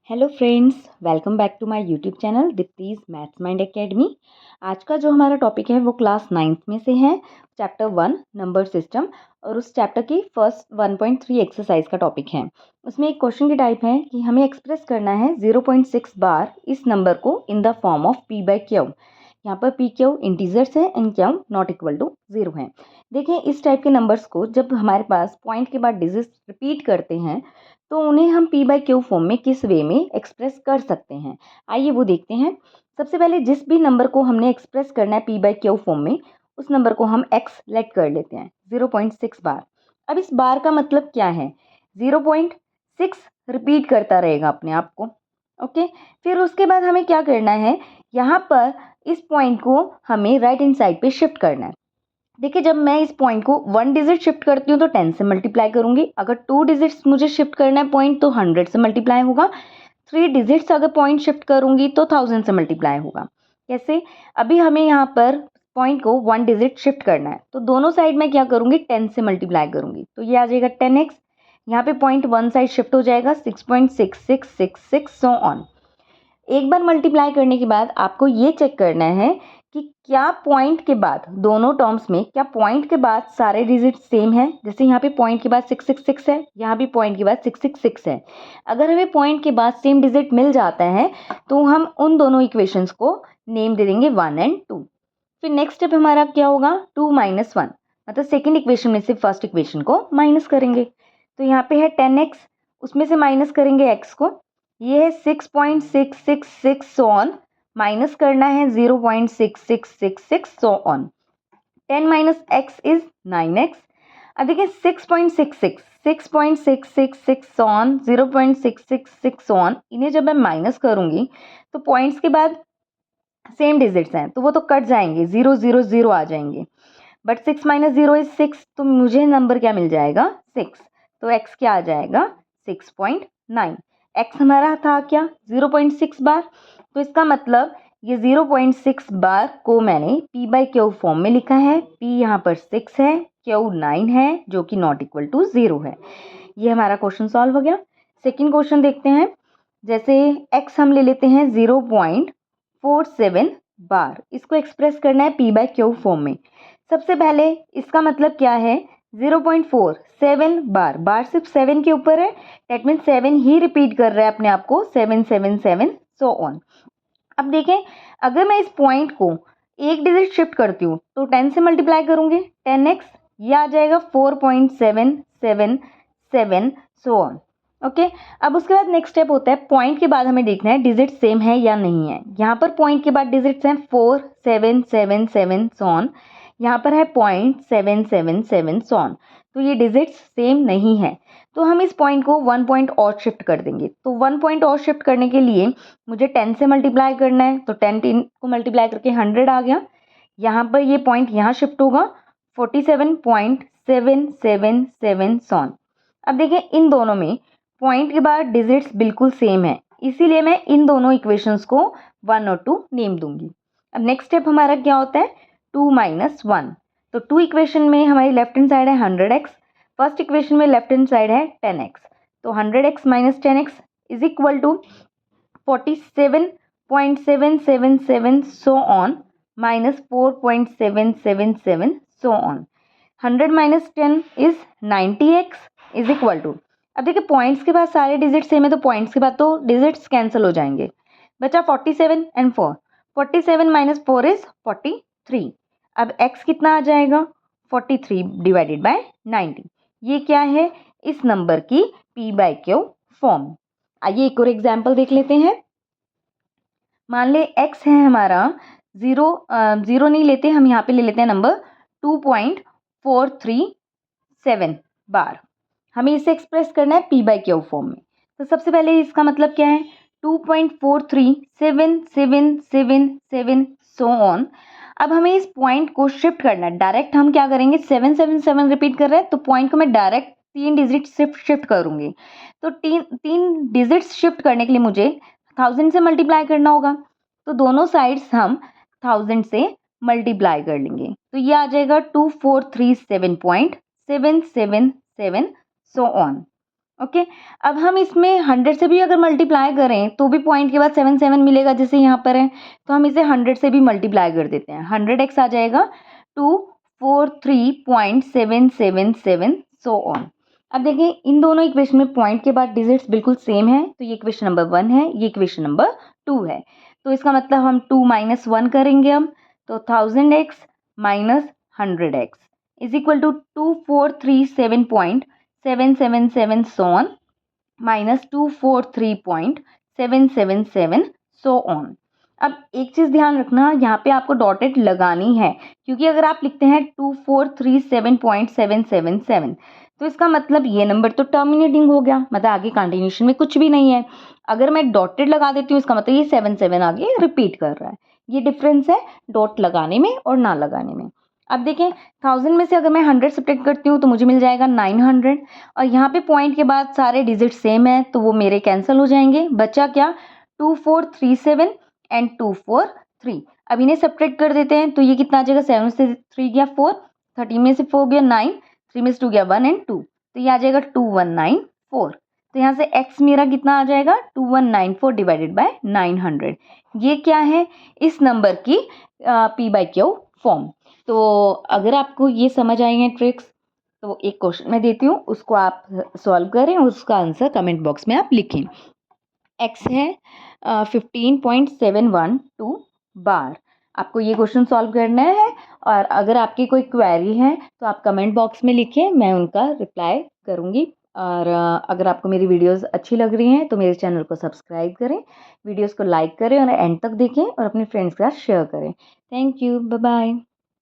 Hello friends, welcome back to my YouTube channel Deepti's maths mind academy. आज का जो हमारा टॉपिक है वो क्लास 9th में से है, चैप्टर 1 नंबर सिस्टम, और उस चैप्टर की फर्स्ट 1.3 एक्सरसाइज का टॉपिक है। उसमें एक क्वेश्चन की टाइप है कि हमें एक्सप्रेस करना है 0.6 बार इस नंबर को in the form of P by Q. यहाँ पर पी क्यू इंटीजर्स है and Q not equal to 0 है। देखिए, इस टाइप के नंबर्स को जब हमारे पास पॉइंट के बाद डिजिट रिपीट करते हैं तो उन्हें हम पी बाई क्यू फॉर्म में किस वे में एक्सप्रेस कर सकते हैं, आइए वो देखते हैं। सबसे पहले जिस भी नंबर को हमने एक्सप्रेस करना है पी बाई क्यू फॉर्म में, उस नंबर को हम एक्स लेट कर लेते हैं 0.6 बार। अब इस बार का मतलब क्या है, 0.6 रिपीट करता रहेगा अपने आप को। ओके, फिर उसके बाद हमें क्या करना है, यहाँ पर इस पॉइंट को हमें राइट हैंड साइड पे शिफ्ट करना है। देखिए, जब मैं इस पॉइंट को 1 डिजिट शिफ्ट करती हूँ तो 10 से मल्टीप्लाई करूंगी। अगर 2 डिजिट्स मुझे शिफ्ट करना है पॉइंट तो 100 से मल्टीप्लाई होगा। 3 डिजिट्स अगर पॉइंट शिफ्ट करूंगी तो 1000 से मल्टीप्लाई होगा। कैसे, अभी हमें यहाँ पर पॉइंट को 1 डिजिट शिफ्ट करना है तो दोनों साइड में क्या करूंगी, 10 से मल्टीप्लाई करूंगी तो ये आ जाएगा 10x। यहाँ पे पॉइंट 1 साइड शिफ्ट हो जाएगा 6.6666 सो ऑन। एक बार मल्टीप्लाई करने के बाद आपको ये चेक करना है कि क्या पॉइंट के बाद दोनों टर्म्स में, क्या पॉइंट के बाद सारे डिजिट सेम है। जैसे यहाँ पे पॉइंट के बाद 666 है, यहाँ भी पॉइंट के बाद 666 है। अगर हमें पॉइंट के बाद सेम डिजिट मिल जाता है तो हम उन दोनों इक्वेशंस को नेम दे देंगे 1 एंड 2। फिर नेक्स्ट स्टेप हमारा क्या होगा, 2 माइनस 1, मतलब सेकेंड इक्वेशन में से फर्स्ट इक्वेशन को माइनस करेंगे। तो यहाँ पे है 10x, उसमें से माइनस करेंगे x को, ये है 6.666 सो ऑन, माइनस करना है 0.6666 so on. 10 minus x is 9x। अब देखिए 6.66 सो ऑन, 0.666 सो ऑन, इन्हें जब मैं माइनस करूंगी तो पॉइंट्स के बाद सेम डिजिट्स हैं तो वो तो कट जाएंगे, 0 0 0 आ जाएंगे। बट 6 माइनस 0 इज 6, तो मुझे नंबर क्या मिल जाएगा, 6। तो x क्या आ जाएगा, 6.9। x हमारा था क्या, 0.6 बार। तो इसका मतलब ये 0.6 बार को मैंने p बाई क्यू फॉर्म में लिखा है। p यहाँ पर 6 है, q 9 है, जो कि नॉट इक्वल टू 0 है। ये हमारा क्वेश्चन सॉल्व हो गया। सेकेंड क्वेश्चन देखते हैं। जैसे x हम ले लेते हैं 0.47 बार, इसको एक्सप्रेस करना है p बाई क्यू फॉर्म में। सबसे पहले इसका मतलब क्या है, 0.47 बार, बार सिर्फ 7 के ऊपर है, डेट मीन 7 ही रिपीट कर रहा है अपने आप को, 777 सो ऑन। अब देखें, अगर मैं इस पॉइंट को एक डिजिट शिफ्ट करती हूँ तो 10 से मल्टीप्लाई करूंगी, 10x, ये आ जाएगा 4.777 सो ऑन। ओके, अब उसके बाद नेक्स्ट स्टेप होता है, पॉइंट के बाद हमें देखना है डिजिट सेम है या नहीं है। यहाँ पर पॉइंट के बाद डिजिट्स हैं 4777 सो ऑन, यहाँ पर है 0.777 सो ऑन, तो ये डिजिट्स सेम नहीं है। तो हम इस पॉइंट को 1 पॉइंट और शिफ्ट कर देंगे। तो 1 पॉइंट और शिफ्ट करने के लिए मुझे 10 से मल्टीप्लाई करना है, तो 10 को मल्टीप्लाई करके 100 आ गया। यहाँ पर ये पॉइंट यहाँ शिफ्ट होगा 47.777 सो ऑन। अब देखिए, इन दोनों में पॉइंट के बाद डिजिट्स बिल्कुल सेम है, इसीलिए मैं इन दोनों इक्वेशंस को 1 और 2 नेम दूंगी। अब नेक्स्ट स्टेप हमारा क्या होता है, 2 माइनस 1। तो 2 इक्वेशन में हमारी लेफ्ट हैंड साइड है 100x, फर्स्ट इक्वेशन में लेफ्ट हैंड साइड है 10x। तो 100x minus 10x is equal to 47.777 so on minus 4.777 so on. 100 minus 10 is 90x is equal to, अब देखिए पॉइंट्स के बाद सारे डिजिट सेम है तो पॉइंट्स के बाद तो डिजिट्स कैंसिल हो जाएंगे, बचा 47 एंड 4। 47 minus 4 is 43। अब x कितना आ जाएगा, 43 डिवाइडेड बाय 90। ये क्या है, इस नंबर की p बाई क्यू फॉर्म। आइए एक और एग्जाम्पल देख लेते हैं। मान ले x है हमारा 0 नहीं लेते, हम यहाँ पे ले लेते हैं नंबर 2.437 बार। हमें इसे एक्सप्रेस करना है p बाई क्यू फॉर्म में। तो सबसे पहले इसका मतलब क्या है, 2.43777 सो ऑन। अब हमें इस पॉइंट को शिफ्ट करना है, डायरेक्ट हम क्या करेंगे, 777 रिपीट कर रहे हैं तो पॉइंट को मैं डायरेक्ट 3 डिजिट शिफ्ट करूंगी। तो तीन डिजिट्स शिफ्ट करने के लिए मुझे 1000 से मल्टीप्लाई करना होगा, तो दोनों साइड्स हम 1000 से मल्टीप्लाई कर लेंगे। तो ये आ जाएगा 2437.777 सो ऑन। ओके। अब हम इसमें 100 से भी अगर मल्टीप्लाई करें तो भी पॉइंट के बाद 77 मिलेगा, जैसे यहाँ पर है, तो हम इसे 100 से भी मल्टीप्लाई कर देते हैं। 100x आ जाएगा 243.777 सो ऑन। अब देखें इन दोनों इक्वेशन में पॉइंट के बाद डिजिट्स बिल्कुल सेम है, तो ये इक्वेशन नंबर 1 है, ये इक्वेशन नंबर 2 है। तो इसका मतलब हम 2 - 1 करेंगे हम, तो 1000x minus 100x is equal to 2437.777 so on minus 243.777 so on. अब एक चीज़ ध्यान रखना, यहाँ पे आपको डॉटेड लगानी है, क्योंकि अगर आप लिखते हैं 2437.777 तो इसका मतलब ये नंबर तो टर्मिनेटिंग हो गया, मतलब आगे कंटिन्यूशन में कुछ भी नहीं है। अगर मैं डॉटेड लगा देती हूँ इसका मतलब ये 77 आगे रिपीट कर रहा है। ये डिफरेंस है डॉट लगाने में और ना लगाने में। अब देखें 1000 में से अगर मैं 100 सब्ट्रैक्ट करती हूँ तो मुझे मिल जाएगा 900, और यहाँ पे पॉइंट के बाद सारे डिजिट सेम है तो वो मेरे कैंसिल हो जाएंगे। बचा क्या 2437 एंड 243। अब इन्हें सब्ट्रैक्ट कर देते हैं तो ये कितना आ जाएगा, 7 से 3 गया 4, 13 में से 4 गया 9, 3 में से 2 गया 1 एंड 2, तो ये आ जाएगा 2194। तो यहाँ से x मेरा कितना आ जाएगा 2194 डिवाइडेड बाय 900। ये क्या है, इस नंबर की p/q फॉर्म। तो अगर आपको ये समझ आई हैं ट्रिक्स तो एक क्वेश्चन मैं देती हूँ, उसको आप सॉल्व करें, उसका आंसर कमेंट बॉक्स में आप लिखें। x है 15.712 बार। आपको ये क्वेश्चन सॉल्व करना है, और अगर आपकी कोई क्वेरी है तो आप कमेंट बॉक्स में लिखें, मैं उनका रिप्लाई करूँगी। और अगर आपको मेरी वीडियोस अच्छी लग रही हैं तो मेरे चैनल को सब्सक्राइब करें, वीडियोस को लाइक करें और एंड तक देखें और अपने फ्रेंड्स के साथ शेयर करें। Thank you, bye bye.